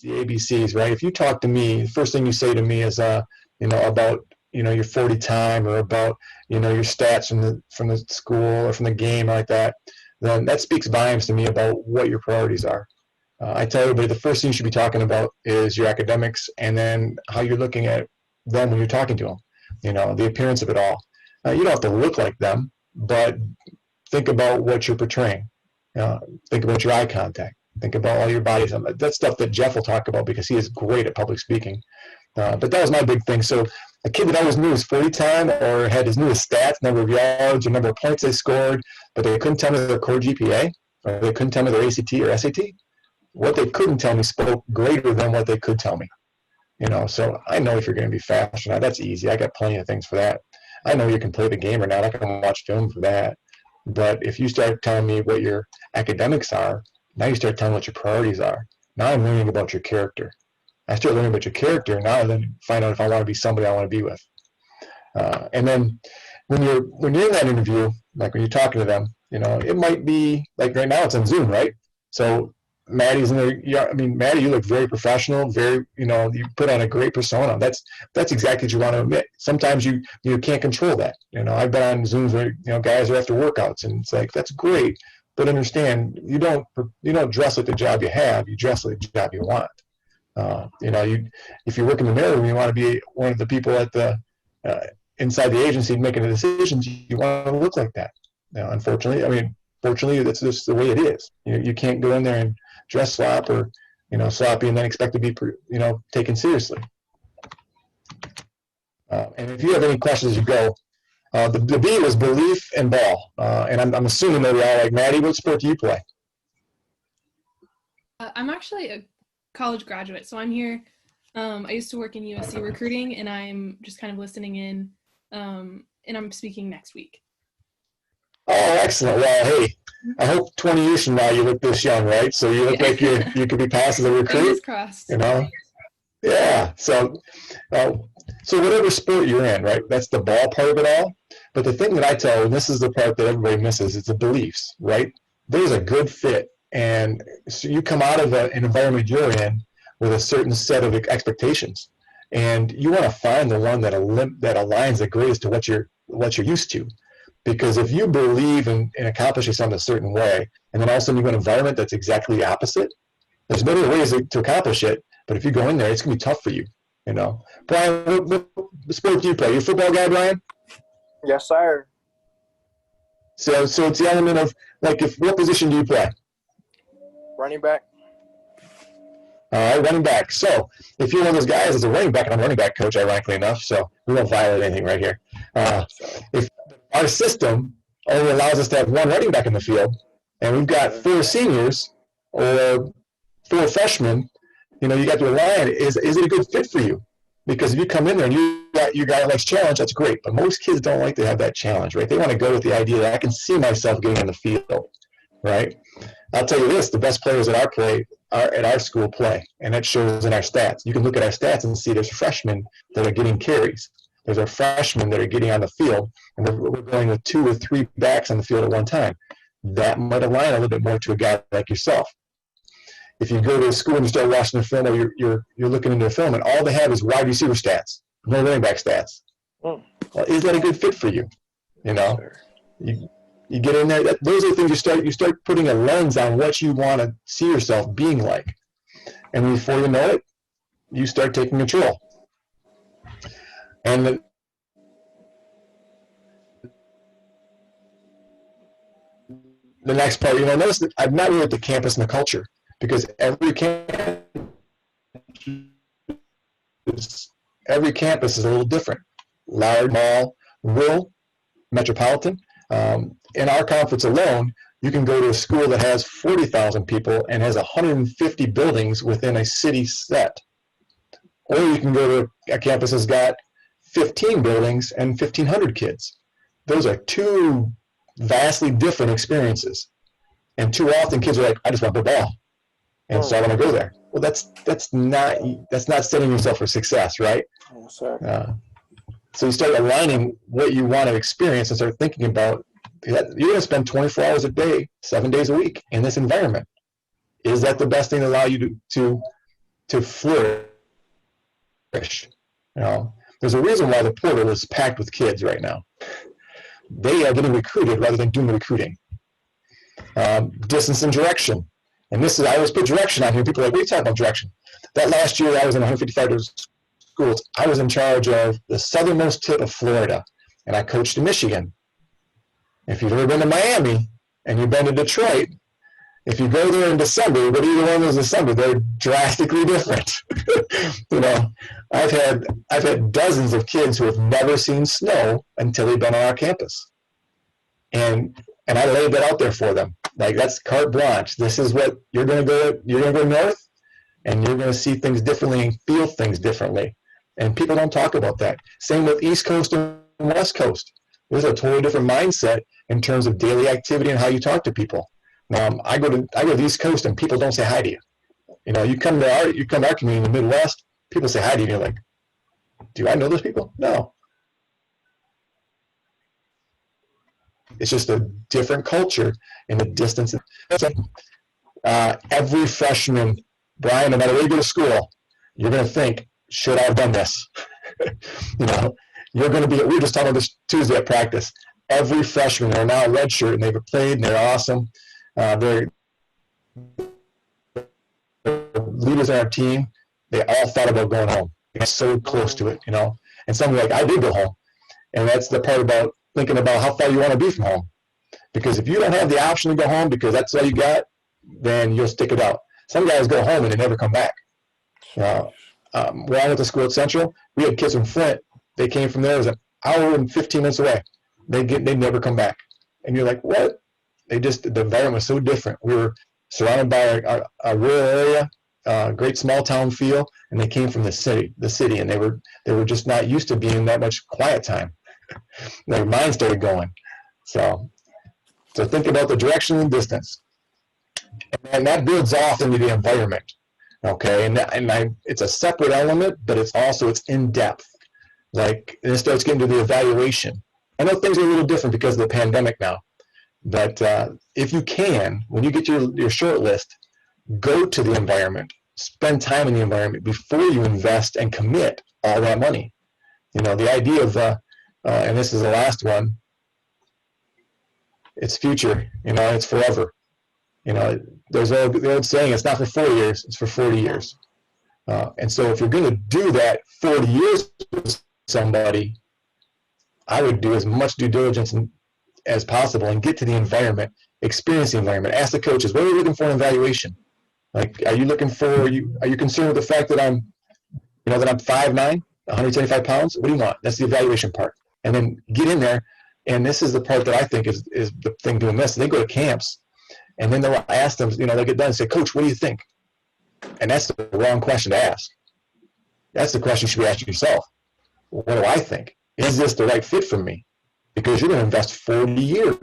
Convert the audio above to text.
the ABCs, right? If you talk to me, the first thing you say to me is, about, your 40 time or about, your stats from the school or from the game like that, then that speaks volumes to me about what your priorities are. I tell everybody the first thing you should be talking about is your academics, and then how you're looking at them when you're talking to them, the appearance of it all. You don't have to look like them, but think about what you're portraying. Think about your eye contact. Think about all your bodies. That's stuff that Jeff will talk about because he is great at public speaking. But that was my big thing. So a kid that always knew his 40 time or had his newest stats, number of yards or number of points they scored, but they couldn't tell me their core GPA, or they couldn't tell me their ACT or SAT. What they couldn't tell me spoke greater than what they could tell me. So I know if you're going to be fast or not. That's easy. I got plenty of things for that. I know you can play the game or not. I can watch film for that. But if you start telling me what your academics are, now you start telling me what your priorities are. Now I'm learning about your character. I start learning about your character, now I then find out if I want to be somebody I want to be with. And then when you're in that interview, like when you're talking to them, it might be like right now it's on Zoom, right? So Maddie's in there. Yeah, I mean, Maddie, you look very professional. Very, you put on a great persona. That's exactly what you want to admit. Sometimes you can't control that. I've been on Zooms where guys are after workouts, and it's like that's great, but understand you don't dress like the job you have. You dress like the job you want. If you work in the mailroom, you want to be one of the people at the inside the agency making the decisions. You want to look like that. Fortunately, that's just the way it is. You can't go in there and dress slop or sloppy and then expect to be taken seriously. And if you have any questions as you go, the B was belief and ball, and I'm assuming that we all like Maddie. What sport do you play? I'm actually a college graduate, so I'm here. I used to work in USC recruiting, and I'm just kind of listening in, and I'm speaking next week. Oh, excellent. Well, hey, I hope 20 years from now you look this young, right? So you look like you could be passed as a recruit. Fingers crossed. Yeah. So whatever sport you're in, right? That's the ball part of it all. But the thing that I tell, and this is the part that everybody misses, is the beliefs, right? There's a good fit. And so you come out of an environment you're in with a certain set of expectations, and you want to find the one that aligns the greatest to what you're used to. Because if you believe in accomplishing something a certain way, and then all of a sudden you go in an environment that's exactly the opposite, there's better ways to accomplish it. But if you go in there, it's going to be tough for you. Brian, what sport do you play? You a football guy, Brian? Yes, sir. So it's the element of what position do you play? Running back. All right, running back. So if you're one of those guys as a running back, and I'm a running back coach, ironically enough, so we won't violate anything right here. If our system only allows us to have one running back in the field, and we've got 4 seniors or 4 freshmen, you got to align. Is it a good fit for you? Because if you come in there and you got your guy who likes challenge, that's great. But most kids don't like to have that challenge, right? They want to go with the idea that I can see myself getting on the field, right? I'll tell you this: the best players at our school play, and that shows in our stats. You can look at our stats and see there's freshmen that are getting carries. There's our freshmen that are getting on the field, and we're going with 2 or 3 backs on the field at one time. That might align a little bit more to a guy like yourself. If you go to school and you start watching the film, or you're looking into a film, and all they have is wide receiver stats, no running back stats. Well, is that a good fit for you? You get in there. Those are the things you start putting a lens on what you want to see yourself being like, and before you know it, you start taking control. And the next part, notice that I'm not really at the campus and the culture, because every campus is a little different. Large, small, rural, metropolitan. In our conference alone, you can go to a school that has 40,000 people and has 150 buildings within a city set. Or you can go to a campus that's got 15 buildings and 1,500 kids. Those are 2 vastly different experiences. And too often kids are like, I just want the ball. And so I want to go there. Well, that's not setting yourself for success, right? Yes, sir. So you start aligning what you want to experience and start thinking about, you're going to spend 24 hours a day, 7 days a week in this environment. Is that the best thing to allow you to to flourish. You know, there's a reason why the portal is packed with kids right now. They are getting recruited rather than doing the recruiting. Distance and direction. And this is, I always put direction on here. People are like, what are you talking about direction? That last year I was in 155 schools. I was in charge of the southernmost tip of Florida, and I coached in Michigan. If you've ever been to Miami and you've been to Detroit, if you go there in December, but either one of those December, they're drastically different. You know, I've had dozens of kids who have never seen snow until they've been on our campus. And I laid that out there for them. Like, that's carte blanche. This is what you're gonna go north, and you're gonna see things differently and feel things differently. And people don't talk about that. Same with East Coast and West Coast. There's a totally different mindset in terms of daily activity and how you talk to people. I go to the East Coast and people don't say hi to you. You know, you come to our community in the Midwest, people say hi to you, and you're like, do I know those people? No. It's just a different culture in the distance. Every freshman, Brian, no matter where you go to school, you're going to think, should I have done this? You know, you're going to be, we were just talking about this Tuesday at practice. Every freshman, they're now a red shirt and they've played and they're awesome. They're leaders on our team. They all thought about going home. They're so close to it, you know. And some are like, I did go home. And that's the part about thinking about how far you want to be from home. Because if you don't have the option to go home because that's all you got, then you'll stick it out. Some guys go home and they never come back. When I went to school at Central, we had kids from Flint. They came from there. It was an hour and 15 minutes away. They never come back. And you're like, what? The environment was so different. We were surrounded by a rural area, great small town feel, and they came from the city, and they were just not used to being that much quiet time. Their mind started going. So think about the direction and distance, and that builds off into the environment. Okay, it's a separate element, but it's in depth. Like, and it starts getting to the evaluation. I know things are a little different because of the pandemic now. But if you can, when you get your short list, go to the environment, spend time in the environment before you invest and commit all that money. You know, the idea of, and this is the last one, it's future, you know, it's forever. You know, there's the old saying, it's not for 4 years, it's for 40 years. And so if you're going to do that 40 years with somebody, I would do as much due diligence as possible and get to the environment, experience the environment. Ask the coaches, what are you looking for in evaluation? Like, are you concerned with the fact that I'm 5'9", 175 pounds? What do you want? That's the evaluation part. And then get in there. And this is the part that I think is the thing doing this. They go to camps and then they'll ask them, you know, they get done and say, Coach, what do you think? And that's the wrong question to ask. That's the question you should be asking yourself. What do I think? Is this the right fit for me? Because you're going to invest 40 years